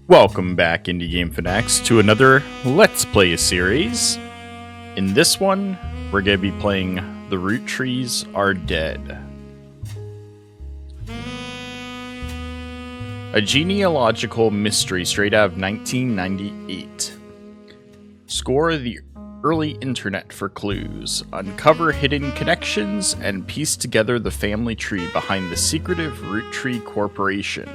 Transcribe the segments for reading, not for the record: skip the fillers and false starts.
Welcome back, Indie Game Fanatics, to another Let's Play series. In this one, we're going to be playing The Roottree Are Dead. A genealogical mystery straight out of 1998. Scour the early internet for clues, uncover hidden connections, and piece together the family tree behind the secretive Roottree Corporation.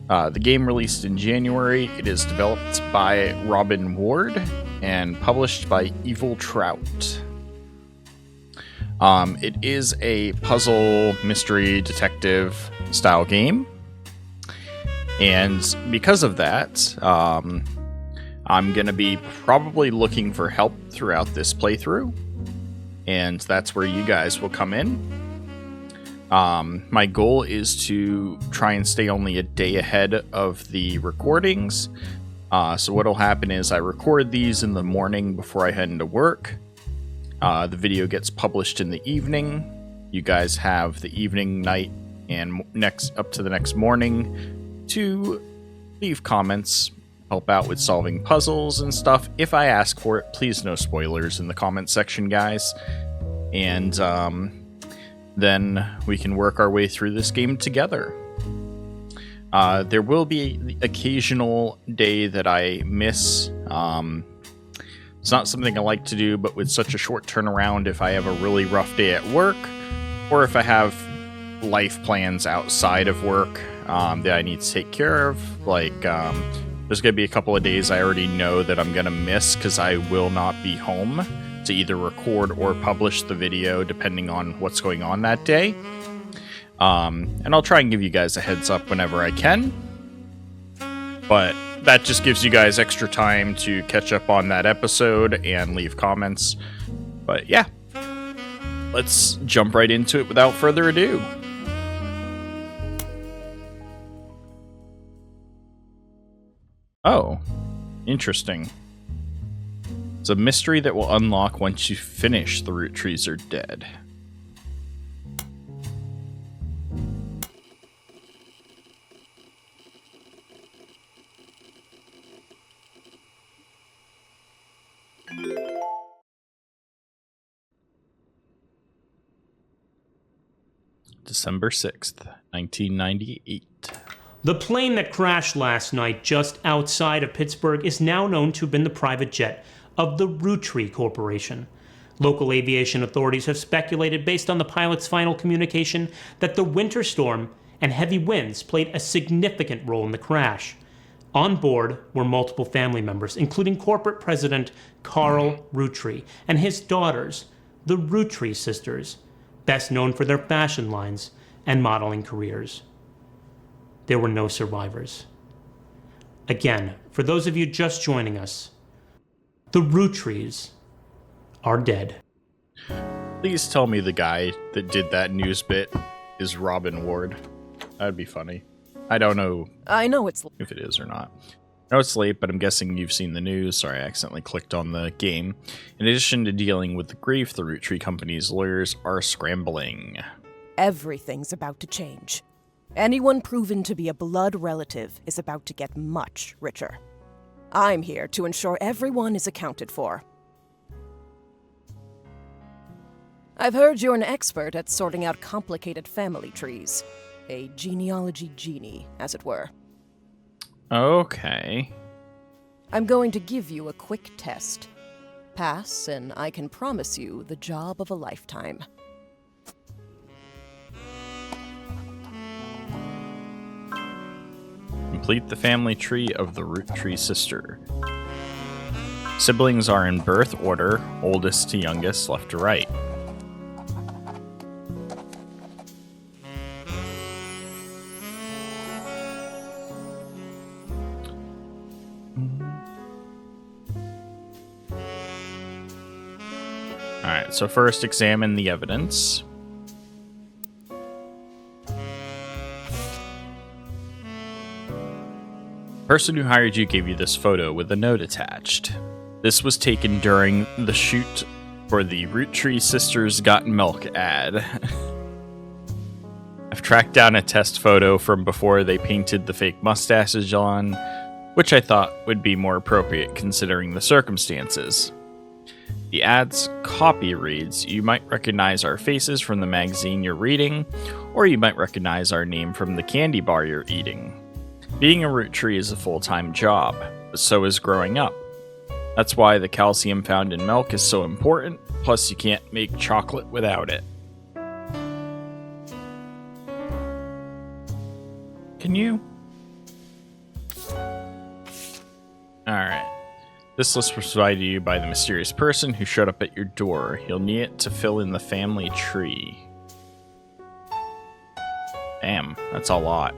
The game released in January. It is developed by Robin Ward and published by Evil Trout. It is a puzzle, mystery, detective style game. And because of that, I'm going to be probably looking for help throughout this playthrough. And that's where you guys will come in. My goal is to try and stay only a day ahead of the recordings. So what'll happen is I record these in the morning before I head into work. The video gets published in the evening. You guys have the evening, night, and up to the next morning to leave comments, help out with solving puzzles and stuff. If I ask for it, please no spoilers in the comment section, guys. And then we can work our way through this game together. There will be the occasional day that I miss. It's not something I like to do, but with such a short turnaround, if I have a really rough day at work, or if I have life plans outside of work that I need to take care of, like there's going to be a couple of days I already know that I'm going to miss because I will not be home to either record or publish the video depending on what's going on that day. And I'll try and give you guys a heads up whenever I can. But that just gives you guys extra time to catch up on that episode and leave comments. But yeah, let's jump right into it without further ado. Oh, interesting. It's a mystery that will unlock once you finish The Roottree Are Dead. December 6th, 1998. The plane that crashed last night just outside of Pittsburgh is now known to have been the private jet of the Roottree Corporation. Local aviation authorities have speculated, based on the pilot's final communication, that the winter storm and heavy winds played a significant role in the crash. On board were multiple family members, including corporate president Carl Roottree and his daughters, the Roottrees sisters, best known for their fashion lines and modeling careers. There were no survivors. Again, for those of you just joining us, the Roottree are dead. Please tell me the guy that did that news bit is Robin Ward. That'd be funny. I don't know. I know it's if it is or not. I know it's late, but I'm guessing you've seen the news. Sorry, I accidentally clicked on the game. In addition to dealing with the grief, the Roottree Company's lawyers are scrambling. Everything's about to change. Anyone proven to be a blood relative is about to get much richer. I'm here to ensure everyone is accounted for. I've heard you're an expert at sorting out complicated family trees. A genealogy genie, as it were. Okay. I'm going to give you a quick test. Pass, and I can promise you the job of a lifetime. Complete the family tree of the Roottree sister. Siblings are in birth order, oldest to youngest, left to right. Alright, so first examine the evidence. The person who hired you gave you this photo with a note attached. This was taken during the shoot for the Roottree Sisters Got Milk ad. I I've tracked down a test photo from before they painted the fake mustaches on, which I thought would be more appropriate considering the circumstances. The ad's copy reads, "You might recognize our faces from the magazine you're reading, or you might recognize our name from the candy bar you're eating. Being a Roottree is a full-time job, but so is growing up. That's why the calcium found in milk is so important, plus you can't make chocolate without it." Can you? Alright. This list was provided to you by the mysterious person who showed up at your door. You'll need it to fill in the family tree. Damn, that's a lot.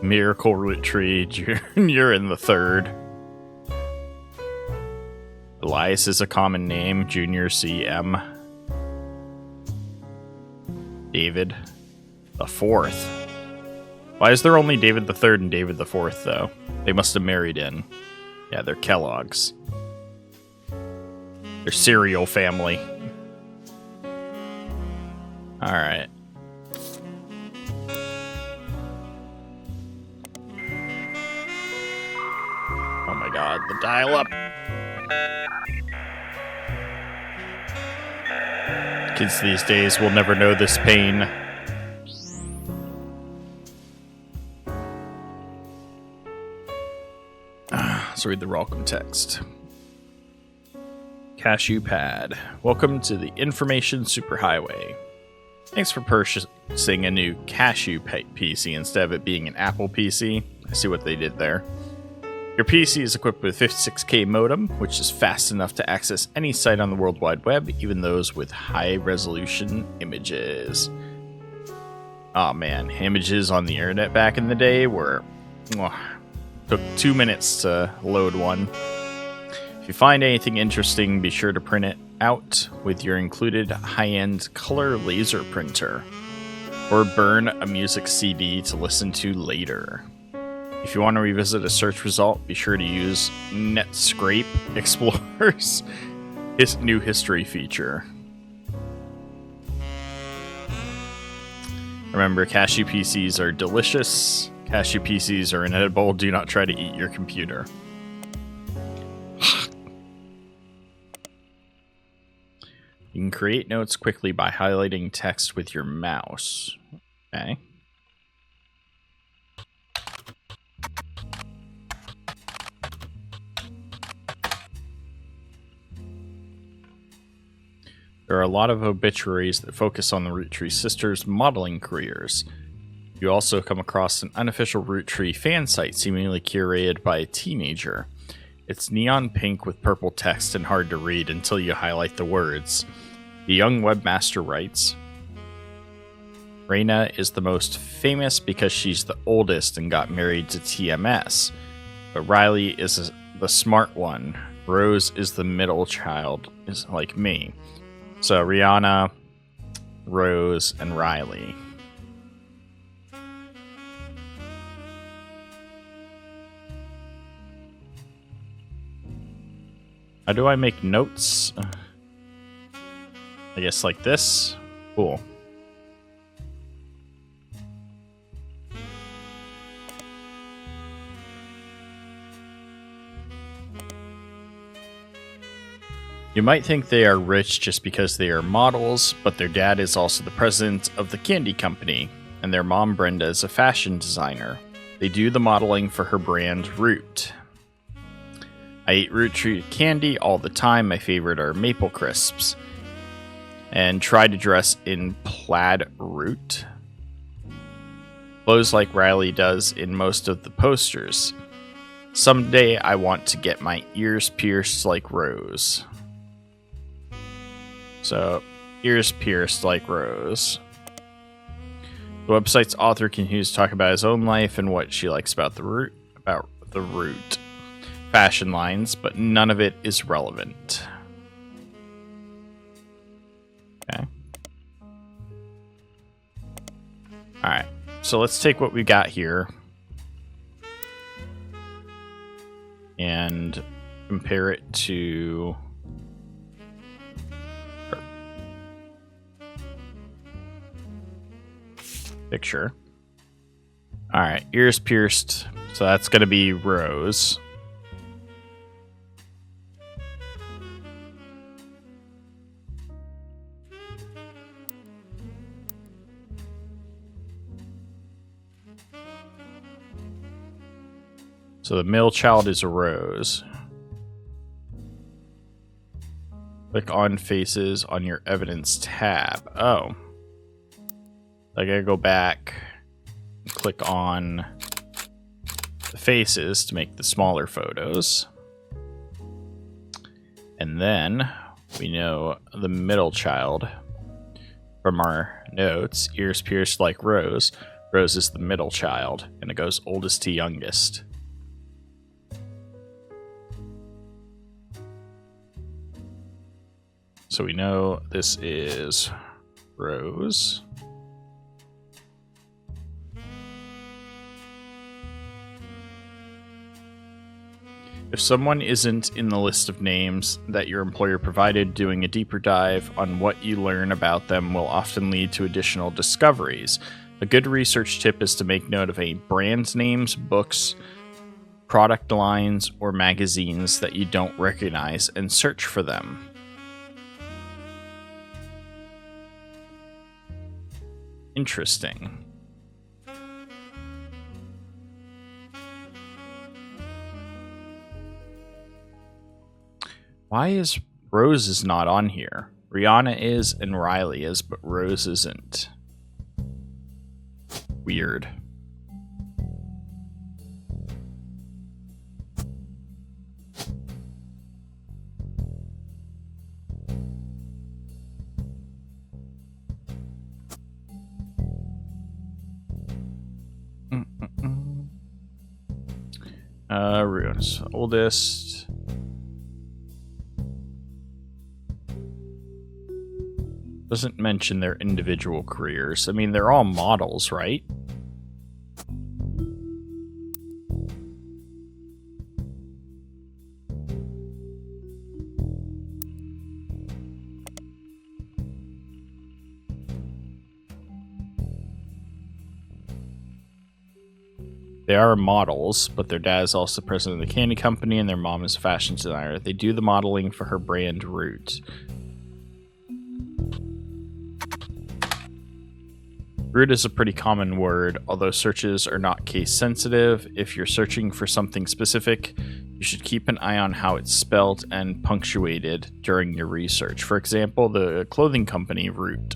Miracle Roottree Junior in the third. Elias is a common name. Junior CM. David the fourth. Why is there only David the third and David the fourth, though? They must have married in. Yeah, they're Kellogg's. They're cereal family. Alright. Oh my god, the dial-up. Kids these days will never know this pain. Let's read the welcome text. Cashew Pad. Welcome to the Information Superhighway. Thanks for purchasing a new Cashew PC instead of it being an Apple PC. I see what they did there. Your PC is equipped with a 56K modem, which is fast enough to access any site on the World Wide Web, even those with high-resolution images. Oh man, images on the internet back in the day were... took 2 minutes to load one. If you find anything interesting, be sure to print it out with your included high-end color laser printer, or burn a music CD to listen to later. If you want to revisit a search result, be sure to use Netscape Explorer's new history feature. Remember, cashew PCs are delicious. Cashew PCs are inedible. Do not try to eat your computer. You can create notes quickly by highlighting text with your mouse. Okay. There are a lot of obituaries that focus on the Roottree sisters' modeling careers. You also come across an unofficial Roottree fan site seemingly curated by a teenager. It's neon pink with purple text and hard to read until you highlight the words. The young webmaster writes, Raina is the most famous because she's the oldest and got married to TMS. But Riley is the smart one. Rose is the middle child, is like me. So Rihanna, Rose, and Riley. How do I make notes? I guess like this. Cool. You might think they are rich just because they are models, but their dad is also the president of the candy company, and their mom Brenda is a fashion designer. They do the modeling for her brand Root. I eat Roottree candy all the time. My favorite are Maple Crisps. And try to dress in plaid Root. Clothes like Riley does in most of the posters. Someday I want to get my ears pierced like Rose. So, ears pierced like Rose. The website's author continues to talk about his own life and what she likes about the Root fashion lines, but none of it is relevant. Okay. Alright, so let's take what we got here and compare it to picture. All right, ears pierced. So that's going to be Rose. So the middle child is a Rose. Click on faces on your evidence tab. Oh. I gotta go back and click on the faces to make the smaller photos. And then we know the middle child from our notes. Ears pierced like Rose. Rose is the middle child, and it goes oldest to youngest. So we know this is Rose. If someone isn't in the list of names that your employer provided, doing a deeper dive on what you learn about them will often lead to additional discoveries. A good research tip is to make note of any brand names, books, product lines, or magazines that you don't recognize and search for them. Interesting. Why is Rose is not on here? Rihanna is and Riley is, but Rose isn't. Weird. Runes. Oldest. Doesn't mention their individual careers. I mean, they're all models, right? They are models, but their dad is also president of the candy company and their mom is a fashion designer. They do the modeling for her brand Root. Root is a pretty common word, although searches are not case sensitive. If you're searching for something specific, you should keep an eye on how it's spelled and punctuated during your research. For example, the clothing company Root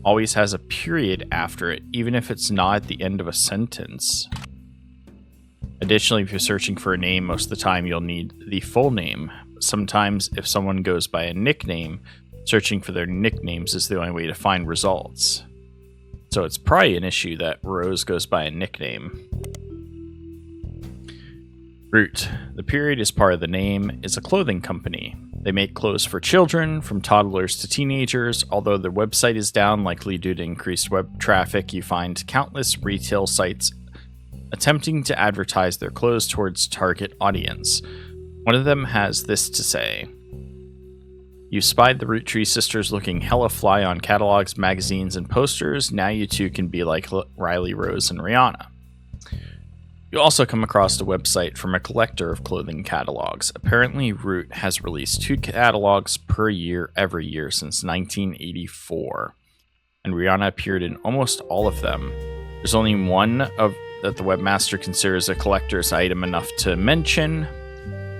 always has a period after it, even if it's not at the end of a sentence. Additionally, if you're searching for a name, most of the time you'll need the full name. Sometimes, if someone goes by a nickname, searching for their nicknames is the only way to find results. So it's probably an issue that Rose goes by a nickname. Root. The period is part of the name, is a clothing company. They make clothes for children, from toddlers to teenagers. Although their website is down, likely due to increased web traffic, you find countless retail sites attempting to advertise their clothes towards target audience. One of them has this to say: "You spied the Roottree sisters looking hella fly on catalogs, magazines, and posters. Now you two can be like Riley, Rose, and Rihanna." You also come across a website from a collector of clothing catalogs. Apparently, Root has released 2 catalogs per year every year since 1984, and Rihanna appeared in almost all of them. There's only one that the webmaster considers a collector's item enough to mention.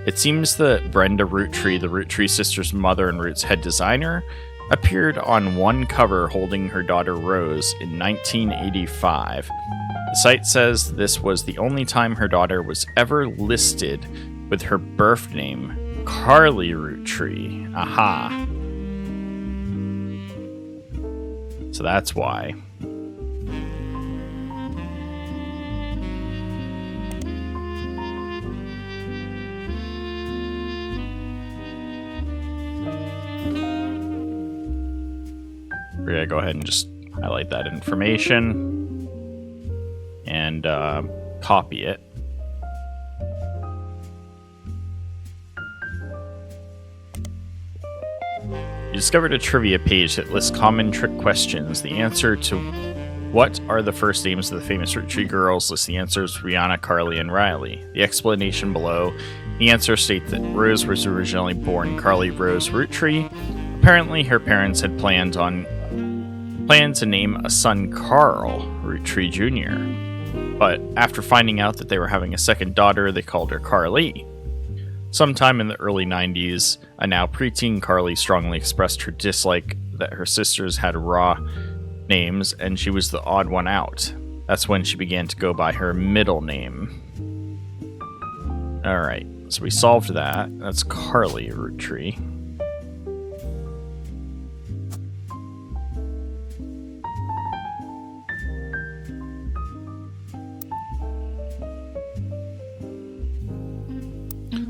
It seems that Brenda Roottree, the Roottree sisters' mother and Root's head designer, appeared on one cover holding her daughter Rose in 1985. The site says this was the only time her daughter was ever listed with her birth name, Carly Roottree. Aha. So that's why. We're going to go ahead and just highlight that information and copy it. You discovered a trivia page that lists common trick questions. The answer to What are the first names of the famous Roottree girls? List the answers: Rihanna, Carly, and Riley. The explanation below. The answer states that Rose was originally born Carly Rose Roottree. Apparently, her parents had planned to name a son Carl Roottree Jr. But after finding out that they were having a second daughter, they called her Carly. Sometime in the early 90s, a now preteen Carly strongly expressed her dislike that her sisters had raw names and she was the odd one out. That's when she began to go by her middle name. Alright, so we solved that. That's Carly Roottree.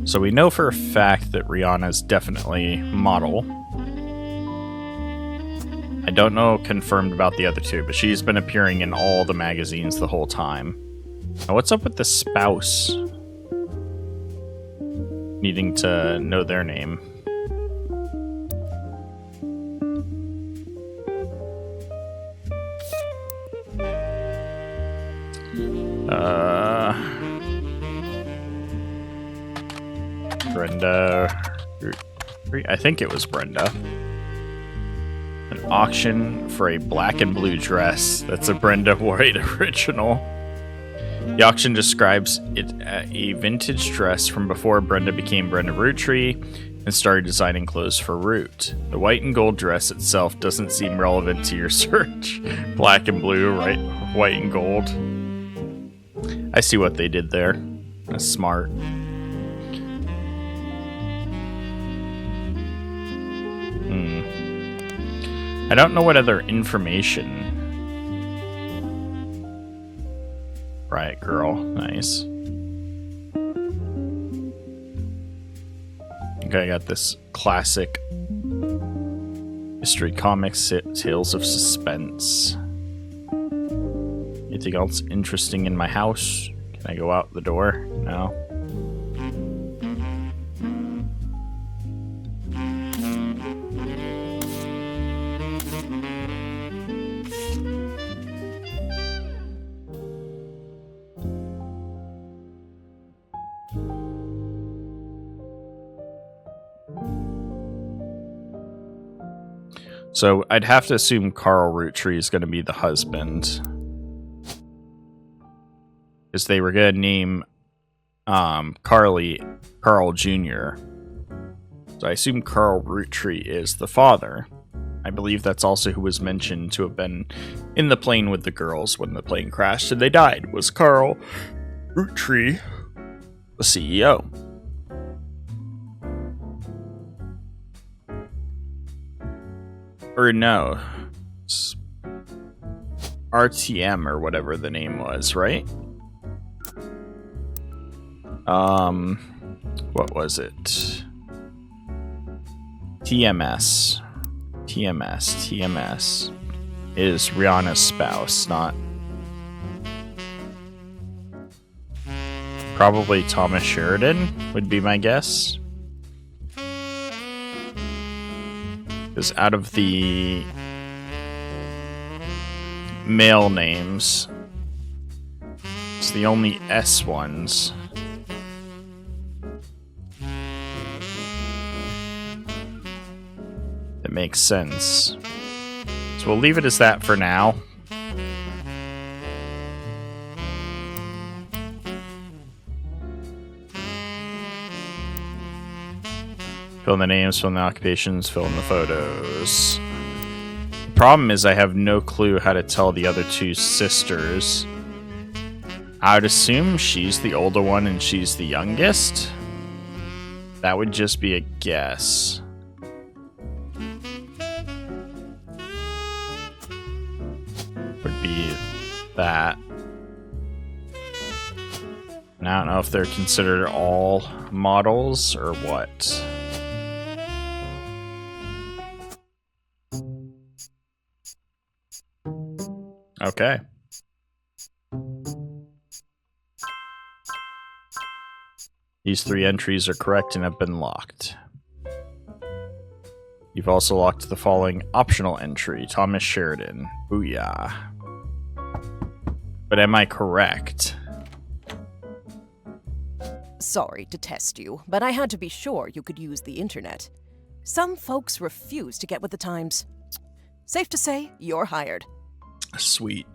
So we know for a fact that Rihanna's definitely model. I don't know confirmed about the other two, but she's been appearing in all the magazines the whole time. Now what's up with the spouse? Needing to know their name. Brenda. I think it was Brenda. An auction for a black and blue dress. That's a Brenda White original. The auction describes it as a vintage dress from before Brenda became Brenda Roottree and started designing clothes for Root. The white and gold dress itself doesn't seem relevant to your search. Black and blue, right? White and gold. I see what they did there. That's smart. I don't know what other information. Right, girl. Nice. Okay, I got this classic mystery comics, Tales of Suspense. Anything else interesting in my house? Can I go out the door? No. So I'd have to assume Carl Roottree is going to be the husband. Because they were going to name Carly Carl Jr. So I assume Carl Roottree is the father. I believe that's also who was mentioned to have been in the plane with the girls when the plane crashed and they died, was Carl Roottree, the CEO. Or no, RTM or whatever the name was, right? What was it? TMS is Rihanna's spouse, not probably Thomas Sheridan would be my guess. Because out of the male names, it's the only S ones. That makes sense. So we'll leave it as that for now. Fill in the names, fill in the occupations, fill in the photos. The problem is I have no clue how to tell the other two sisters. I would assume she's the older one and she's the youngest. That would just be a guess. Would be that. And I don't know if they're considered all models or what. Okay. These 3 entries are correct and have been locked. You've also locked the following optional entry, Thomas Sheridan. Booyah. But am I correct? Sorry to test you, but I had to be sure you could use the internet. Some folks refuse to get with the times. Safe to say, you're hired. Sweet.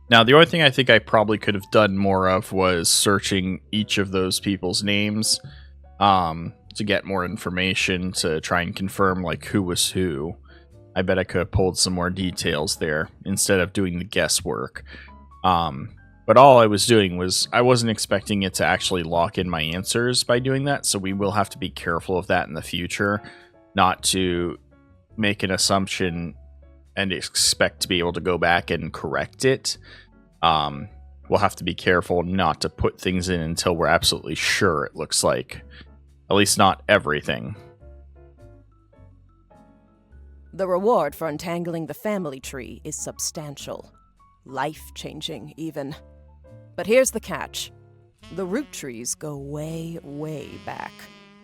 Now, the only thing I think I probably could have done more of was searching each of those people's names to get more information to try and confirm, like, who was who. I bet I could have pulled some more details there instead of doing the guesswork. But all I was doing was, I wasn't expecting it to actually lock in my answers by doing that, so we will have to be careful of that in the future, not to make an assumption and expect to be able to go back and correct it. We'll have to be careful not to put things in until we're absolutely sure it looks like. At least not everything. The reward for untangling the family tree is substantial. Life-changing, even. But here's the catch. The Roottrees go way, way back.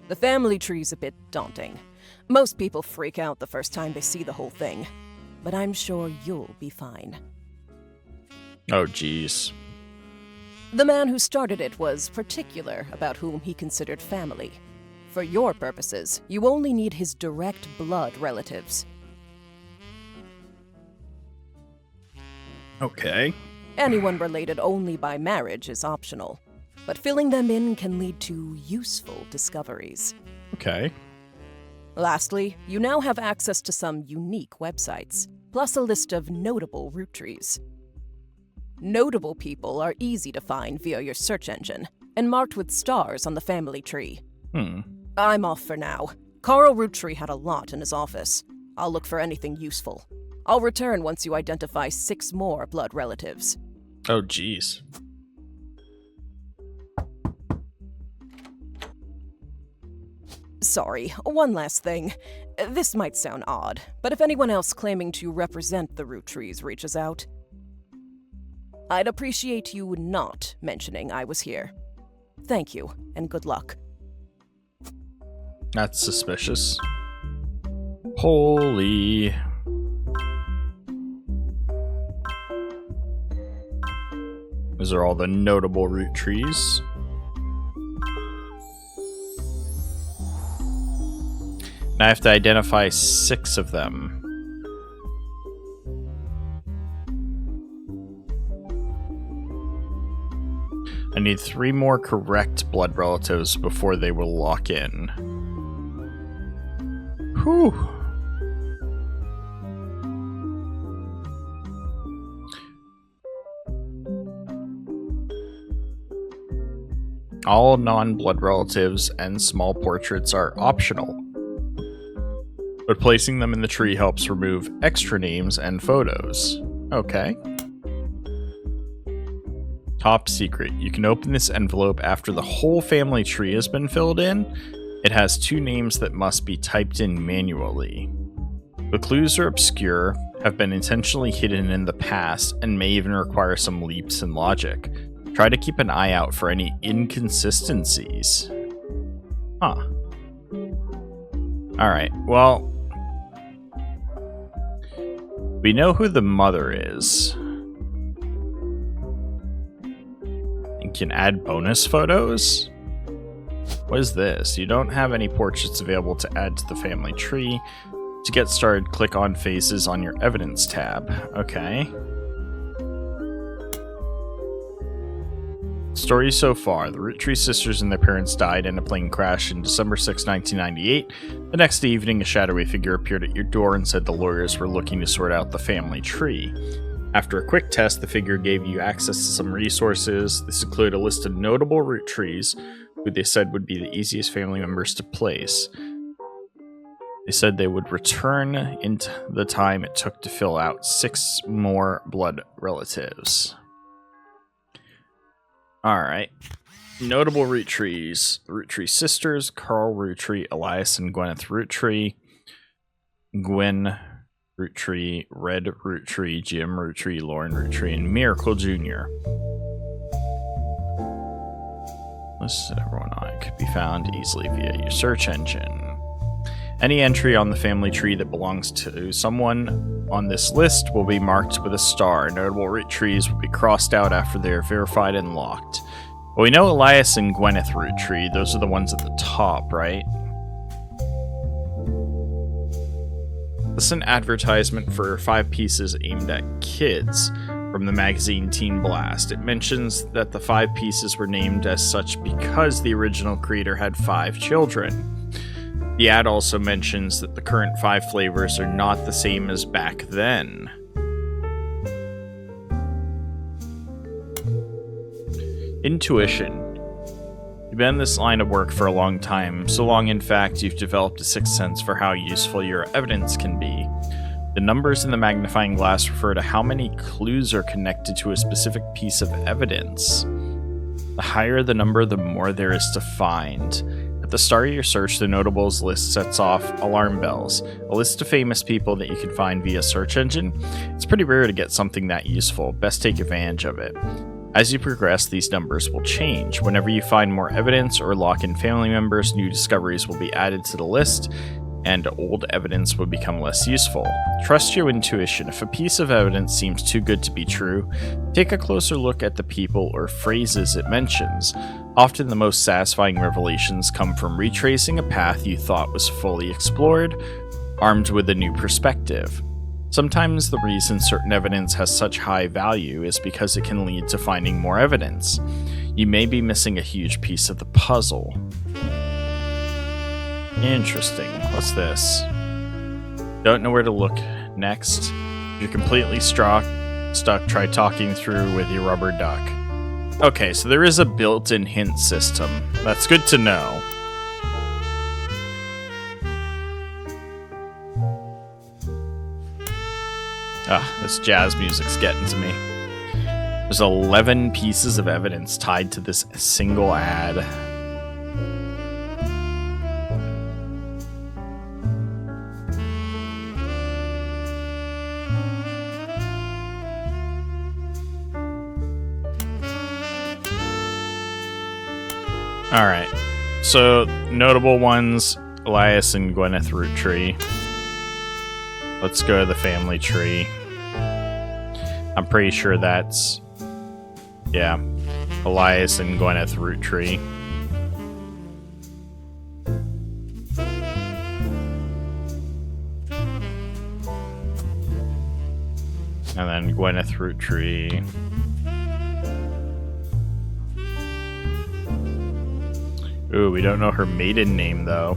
The family tree's a bit daunting. Most people freak out the first time they see the whole thing. But I'm sure you'll be fine. Oh, geez. The man who started it was particular about whom he considered family. For your purposes, you only need his direct blood relatives. Okay. Anyone related only by marriage is optional, but filling them in can lead to useful discoveries. Okay. Lastly, you now have access to some unique websites, plus a list of notable Roottrees. Notable people are easy to find via your search engine, and marked with stars on the family tree. I'm off for now. Carl Roottree had a lot in his office. I'll look for anything useful. I'll return once you identify 6 more blood relatives. Oh, geez. Sorry, one last thing. This might sound odd, but if anyone else claiming to represent the Rootrees reaches out, I'd appreciate you not mentioning I was here. Thank you, and good luck. That's suspicious. Holy. Those are all the notable Rootrees. Now I have to identify 6 of them. I need 3 more correct blood relatives before they will lock in. Whew. All non-blood relatives and small portraits are optional, but placing them in the tree helps remove extra names and photos. Okay. Top secret. You can open this envelope after the whole family tree has been filled in. It has 2 names that must be typed in manually. The clues are obscure, have been intentionally hidden in the past, and may even require some leaps in logic. Try to keep an eye out for any inconsistencies. Huh. Alright, well, we know who the mother is. And can add bonus photos? What is this? You don't have any portraits available to add to the family tree. To get started, click on Faces on your Evidence tab. Okay. Story so far. The Roottree sisters and their parents died in a plane crash in December 6, 1998. The next evening, a shadowy figure appeared at your door and said the lawyers were looking to sort out the family tree. After a quick test, the figure gave you access to some resources. This included a list of notable Rootrees, who they said would be the easiest family members to place. They said they would return in the time it took to fill out 6 more blood relatives. Alright. Notable Rootrees. The Roottree sisters, Carl Roottree, Elias and Gwyneth Roottree, Gwen Roottree, Red Roottree, Jim Roottree, Lauren Roottree, and Miracle Jr. Listed everyone on it could be found easily via your search engine. Any entry on the family tree that belongs to someone on this list will be marked with a star. Notable Roottrees will be crossed out after they are verified and locked. Well, we know Elias and Gwyneth Roottree. Those are the ones at the top, right? This is an advertisement for 5 pieces aimed at kids from the magazine Teen Blast. It mentions that the 5 pieces were named as such because the original creator had 5 children. The ad also mentions that the current 5 flavors are not the same as back then. Intuition. You've been in this line of work for a long time, so long in fact you've developed a sixth sense for how useful your evidence can be. The numbers in the magnifying glass refer to how many clues are connected to a specific piece of evidence. The higher the number, the more there is to find. At the start of your search, the notables list sets off alarm bells, a list of famous people that you can find via search engine. It's pretty rare to get something that useful. Best take advantage of it. As you progress, these numbers will change. Whenever you find more evidence or lock in family members, new discoveries will be added to the list, and old evidence will become less useful. Trust your intuition. If a piece of evidence seems too good to be true, take a closer look at the people or phrases it mentions. Often the most satisfying revelations come from retracing a path you thought was fully explored, armed with a new perspective. Sometimes the reason certain evidence has such high value is because it can lead to finding more evidence. You may be missing a huge piece of the puzzle. Interesting. What's this? Don't know where to look next. If you're completely stuck, try talking through with your rubber duck. Okay, so there is a built-in hint system. That's good to know. This jazz music's getting to me. There's 11 pieces of evidence tied to this single ad. Alright, so notable ones, Elias and Gwyneth Roottree. Let's go to the family tree. I'm pretty sure that's, yeah, Elias and Gwyneth Roottree. And then Gwyneth Roottree. Ooh, we don't know her maiden name, though.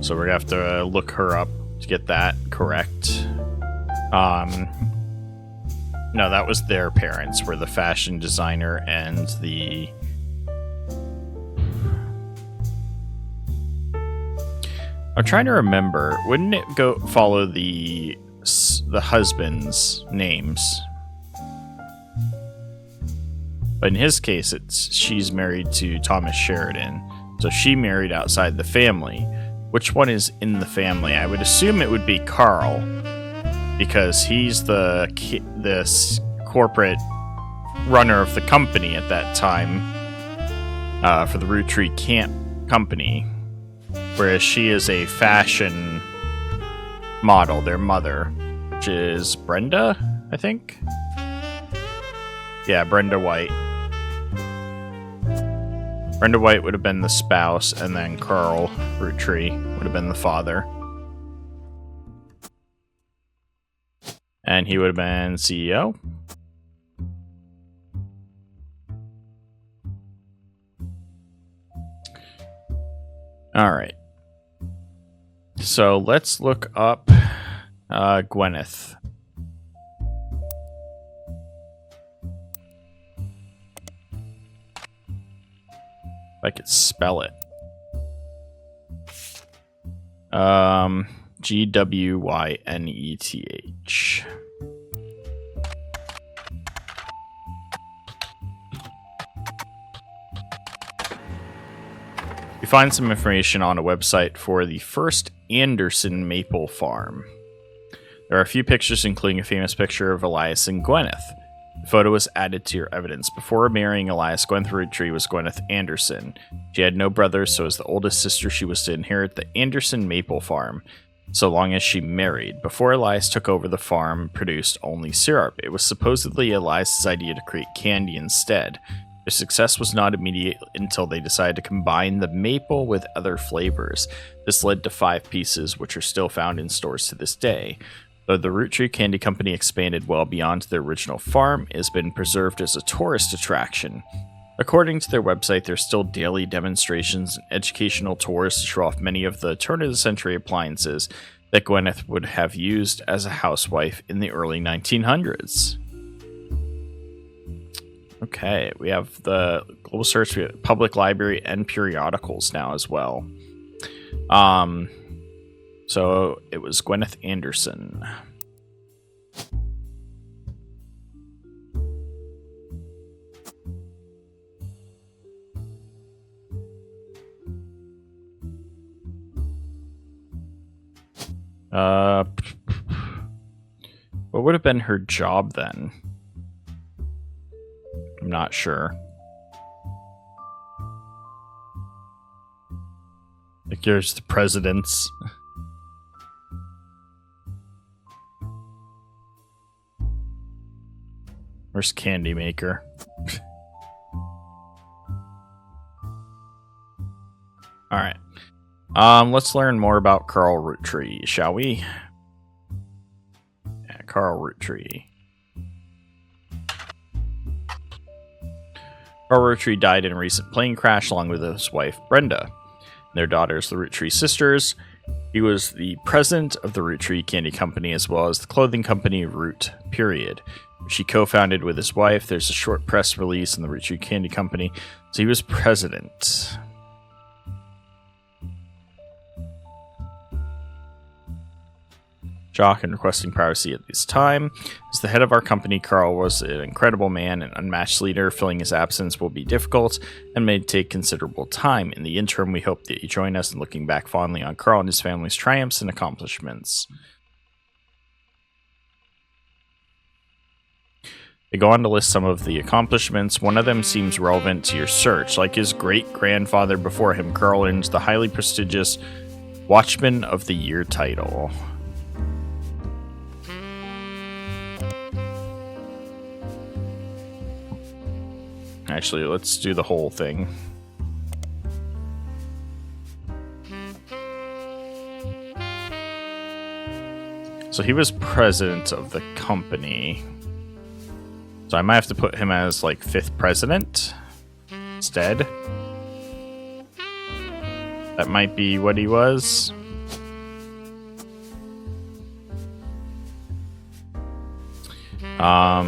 So we're gonna have to look her up to get that correct. No, that was their parents, were the fashion designer and the... I'm trying to remember. Wouldn't it go follow the husband's names? But in his case, she's married to Thomas Sheridan, so she married outside the family. Which one is in the family? I would assume it would be Carl, because he's the corporate runner of the company at that time, for the Roottree company, whereas she is a fashion model, their mother, which is Brenda, I think? Yeah, Brenda White. Brenda White would have been the spouse, and then Carl Roottree would have been the father. And he would have been CEO. Alright. So let's look up Gwyneth. I could spell it. Gwyneth. We find some information on a website for the first Anderson maple farm. There are a few pictures, including a famous picture of Elias and Gwyneth. The photo was added to your evidence. Before marrying Elias, Gwyneth Roottrie was Gwyneth Anderson. She had no brothers, so as the oldest sister, she was to inherit the Anderson maple farm, so long as she married. Before Elias took over, the farm produced only syrup. It was supposedly Elias' idea to create candy instead. Their success was not immediate until they decided to combine the maple with other flavors. This led to 5 pieces, which are still found in stores to this day. Though the Roottree Candy Company expanded well beyond their original farm, it has been preserved as a tourist attraction. According to their website, there's still daily demonstrations and educational tours to show off many of the turn-of-the-century appliances that Gwyneth would have used as a housewife in the early 1900s. Okay, we have the global search, we have public library, and periodicals now as well. So it was Gwyneth Anderson. What would have been her job then? I'm not sure. Like, here's the presidents. Where's Candy Maker? Alright. Let's learn more about Carl Roottree, shall we? Yeah, Carl Roottree. Carl Roottree died in a recent plane crash along with his wife, Brenda, and their daughters, the Roottree sisters. He was the president of the Roottree Candy Company as well as the clothing company Root, period. She co-founded with his wife. There's a short press release in the Roottree Candy Company. So he was president. Jock and requesting privacy at this time. As the head of our company, Carl was an incredible man, an unmatched leader. Filling his absence will be difficult and may take considerable time. In the interim, we hope that you join us in looking back fondly on Carl and his family's triumphs and accomplishments. They go on to list some of the accomplishments. One of them seems relevant to your search. Like his great-grandfather before him, Carl earned the highly prestigious Watchman of the Year title. Actually, let's do the whole thing. So he was president of the company. So I might have to put him as, like, 5th president instead. That might be what he was. How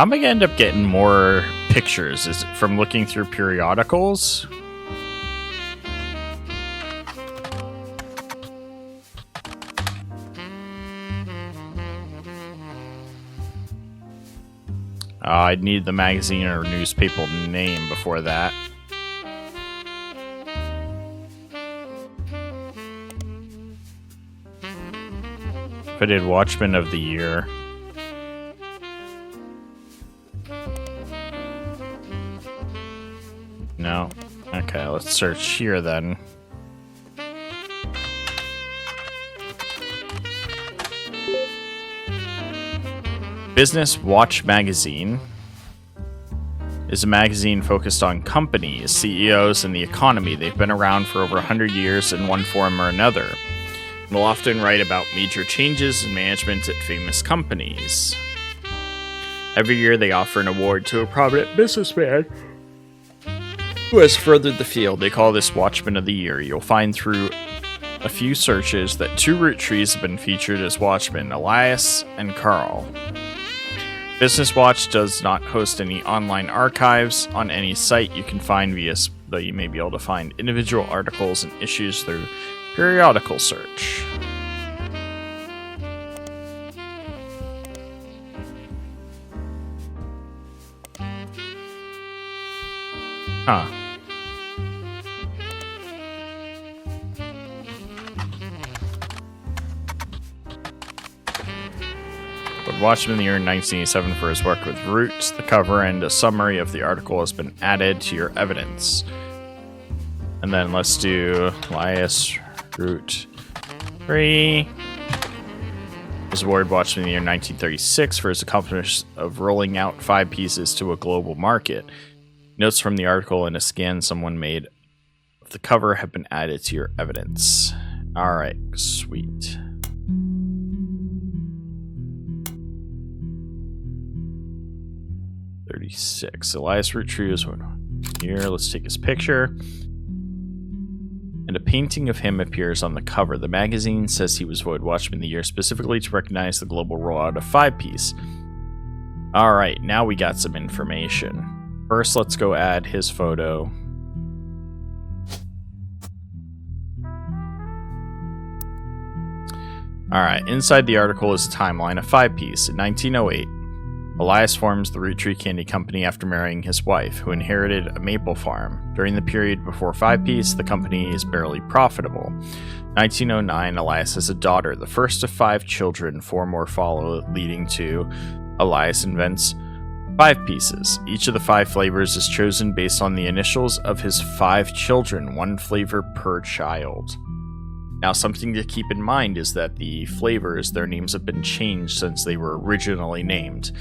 am I gonna end up getting more pictures? Is it from looking through periodicals? I'd need the magazine or newspaper name before that. If I did Watchman of the Year. No. Okay, let's search here then. Business Watch Magazine is a magazine focused on companies, CEOs, and the economy. They've been around for over 100 years in one form or another. And will often write about major changes in management at famous companies. Every year they offer an award to a prominent businessman who has furthered the field. They call this Watchman of the Year. You'll find through a few searches that 2 Roottrees have been featured as Watchmen, Elias and Carl. Business Watch does not host any online archives on any site you can find via, though you may be able to find individual articles and issues through periodical search. Huh. But Watchman of the Year in 1987 for his work with Roots. The cover and a summary of the article has been added to your evidence. And then let's do Elias Roottree. Was awarded Watchman of the Year in 1936 for his accomplishment of rolling out 5 pieces to a global market. Notes from the article and a scan someone made of the cover have been added to your evidence. Alright, sweet. Elias Roottree is here. Let's take his picture. And a painting of him appears on the cover. The magazine says he was voted Watchman of the Year specifically to recognize the global rollout of 5-piece. Alright, now we got some information. First, let's go add his photo. Alright, inside the article is a timeline of 5-piece. In 1908, Elias forms the Roottree Candy Company after marrying his wife, who inherited a maple farm. During the period before 5-piece, the company is barely profitable. 1909, Elias has a daughter, the first of 5 children. 4 more follow, leading to Elias invents 5 pieces. Each of the 5 flavors is chosen based on the initials of his 5 children, 1 flavor per child. Now, something to keep in mind is that the flavors, their names have been changed since they were originally named.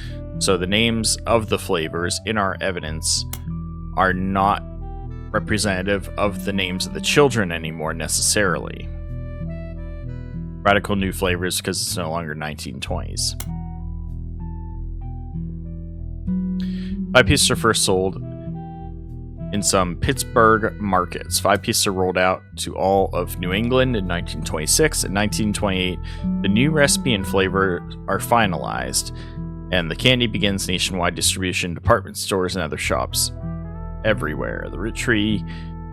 So the names of the flavors in our evidence are not representative of the names of the children anymore necessarily. Radical new flavors because it's no longer 1920s. 5 pieces are first sold in some Pittsburgh markets. 5 pieces are rolled out to all of New England in 1926. In 1928, the new recipe and flavor are finalized, and the candy begins nationwide distribution, department stores, and other shops everywhere. The Roottree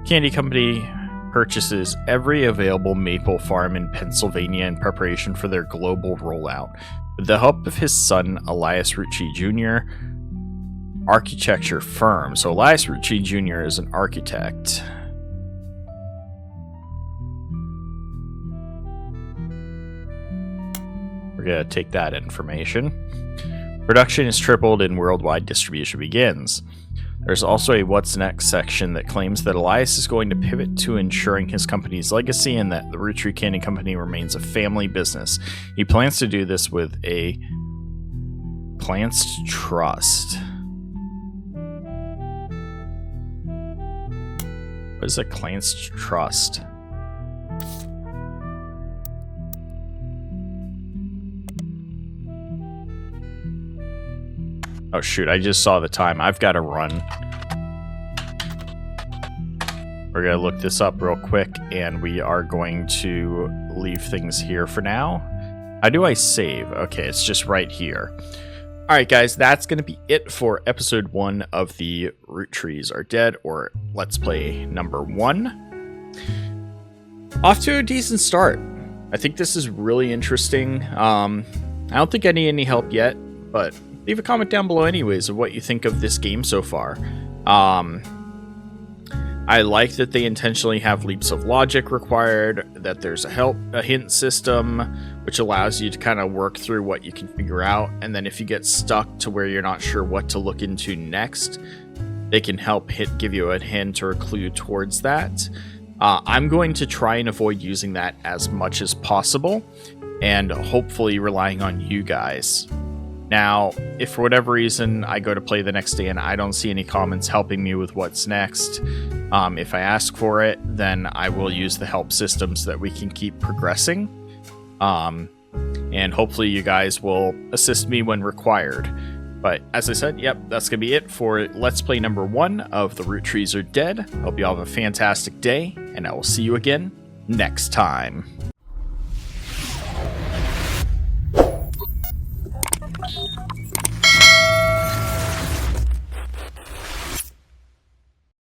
Candy Company purchases every available maple farm in Pennsylvania in preparation for their global rollout. With the help of his son, Elias Roottree Jr., architecture firm. So Elias Roottree Jr. is an architect. We're going to take that information. Production is tripled and worldwide distribution begins. There's also a what's next section that claims that Elias is going to pivot to ensuring his company's legacy and that the Roottree Candy Company remains a family business. He plans to do this with a Clanced Trust. What is a Clanced Trust? Oh shoot, I just saw the time. I've got to run. We're going to look this up real quick, and we are going to leave things here for now. How do I save? Okay, it's just right here. Alright guys, that's going to be it for episode 1 of the Rootrees Are Dead, or Let's Play number 1. Off to a decent start. I think this is really interesting. I don't think I need any help yet, but leave a comment down below anyways of what you think of this game so far. I like that they intentionally have leaps of logic required, that there's a hint system, which allows you to kind of work through what you can figure out, and then if you get stuck to where you're not sure what to look into next, they can help give you a hint or a clue towards that. I'm going to try and avoid using that as much as possible, and hopefully relying on you guys. Now, if for whatever reason I go to play the next day and I don't see any comments helping me with what's next, if I ask for it, then I will use the help system so that we can keep progressing. And hopefully you guys will assist me when required. But as I said, yep, that's going to be it for Let's Play number 1 of the Rootrees Are Dead. Hope you all have a fantastic day, and I will see you again next time.